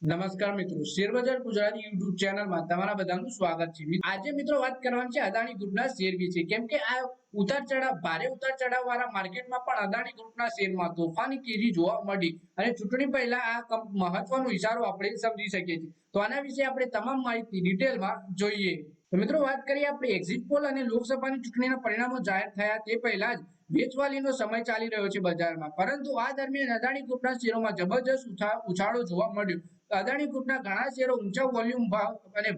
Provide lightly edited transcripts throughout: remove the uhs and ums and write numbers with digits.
નમસ્કાર મિત્રો, શેરબજાર ગુજરાતી યુટ્યુબ ચેનલમાં તમારા બધાનું સ્વાગત છે। આજે મિત્રો વાત કરવાની છે અદાણી ગ્રુપના શેર વિશે, કેમ કે આ ભારે ઉતાર ચઢાવ વાળા માર્કેટમાં પણ અદાણી ગ્રુપના શેરમાં તોફાની તેજી જોવા મળી અને ચૂંટણી પહેલા આ મહત્વનો ઇશારો આપણે સમજી શકીએ છીએ। તો આના વિશે આપણે તમામ માહિતી ડિટેલમાં જોઈએ। તો મિત્રો વાત કરીએ આપણે એક્ઝિટ પોલ અને લોકસભાની ચૂંટણીના પરિણામો જાહેર થયા તે પહેલા જ વેચવાલીનો સમય ચાલી રહ્યો છે બજારમાં, પરંતુ આ દરમિયાન અદાણી ગ્રુપના શેરોમાં જબરજસ્ત ઉછાળો જોવા મળ્યો। અદાણી ગ્રુપના ઘણા શેરો ઊંચા વોલ્યુમ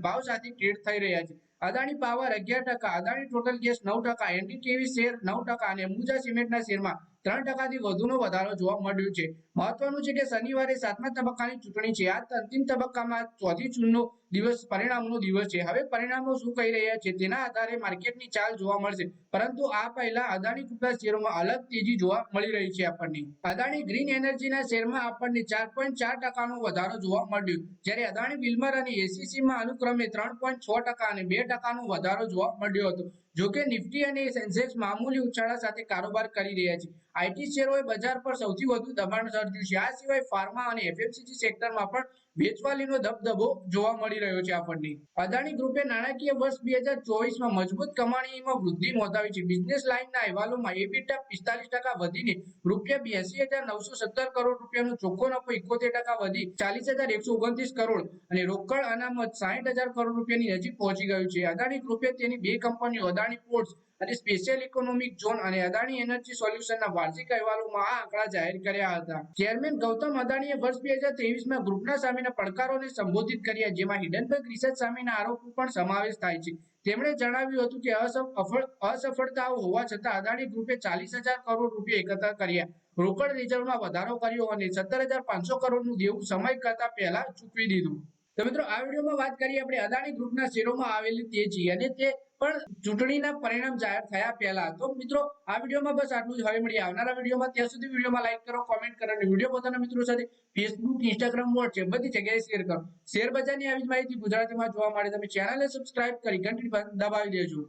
ભાવ સાથે ટ્રેડ થઈ રહ્યા છે। Adani power 11%, Adani total gas 9%, NDTV share 9% અને અંબુજા સિમેન્ટના શેરમાં 3%થી વધુનો વધારો જોવા મળ્યો છે। મહત્વનું છે કે શનિવારે 7મા તબક્કાની ચૂંટણી છે। આ અંતિમ તબક્કામાં ચોથી જૂનનો દિવસ પરિણામનો દિવસ છે। હવે પરિણામો શું કહી રહ્યા છે તેના આધારે માર્કેટની ચાલ જોવા મળશે, પરંતુ આ પહેલા અદાણી ગ્રુપના શેરોમાં અલગ તેજી જોવા મળી રહી છે। આપણને અદાણી ગ્રીન એનર્જીના શેરમાં આપણને 4.4%નો વધારો જોવા મળ્યો, જ્યારે અદાણી વિલ્મર અને એસીસીમાં અનુક્રમે 3.6% અને 2%નો વધારો જોવા મળ્યો હતો। જોકે નિફ્ટી અને સેન્સેક્સ મામૂલી ઉછાળા સાથે કારોબાર કરી રહ્યા છે। આઈટી શેરોએ બજાર પર સૌથી વધુ દબાણ સર્જ્યું છે। આ સિવાય ફાર્મા અને એફએમસીજી સેક્ટરમાં પણ વેચવાલીનો દબદબો જોવા મળી રહ્યો છે। આપણને અદાણી ગ્રુપે નાણાકીય વર્ષ 2024માં મજબૂત કમાણીમાં વૃદ્ધિ નોંધાવી છે। બિઝનેસ લાઇનના અહેવાલોમાં એબિટા 45% વધીને ₹82,917 કરોડ રૂપિયાનો, ચોખ્ખો નફો 71% વધી 40,129 કરોડ અને રોકડ અનામત 60,000 કરોડ રૂપિયાની નજીક પહોંચી ગયું છે। અદાણી ગ્રુપે તેની બે કંપનીઓ અદાણી પોર્ટ્સ અને સ્પેશિયલ ઇકોનોમિક ઝોન અને અદાણી એનર્જી સોલ્યુશનના વાર્ષિક અહેવાલોમાં આ આંકડા જાહેર કર્યા હતા। ચેરમેન ગૌતમ અદાણીએ વર્ષ 2023માં ગ્રુપના સામેના પડકારોને સંબોધિત કર્યા, જેમાં હિડનબર્ગ રિસર્ચ સામેના આરોપો પણ સમાવેશ થાય છે। તેમણે જણાવ્યું હતું કે અસફળતાઓ હોવા છતાં અદાણી ગ્રુપે 40,000 કરોડ રૂપિયા એકત્ર કર્યા, રોકડ રિઝર્વમાં વધારો કર્યો અને 17,500 કરોડનું દેવું સમય કરતા પહેલા ચૂકવી દીધું। તો મિત્રો, આ વિડીયોમાં વાત કરીએ આપણે અદાણી ગ્રુપના શેરોમાં આવેલી તેજી, અને તે પણ ચૂંટણીના પરિણામ જાહેર થયા પહેલા। તો મિત્રો, આ વિડીયોમાં બસ આટલું જ। હવે મળીએ આવનારા વિડીયોમાં। ત્યાં સુધી વિડીયોમાં લાઈક કરો, કોમેન્ટ કરો અને વિડીયો પોતાના મિત્રો સાથે ફેસબુક, ઇન્સ્ટાગ્રામ, વોટ્સએપ બધી જગ્યાએ શેર કરો। શેર બજારની આવી જ માહિતી ગુજરાતીમાં જોવા માટે તમે ચેનલને સબસ્ક્રાઇબ કરી ઘંટી દબાવી દેજો।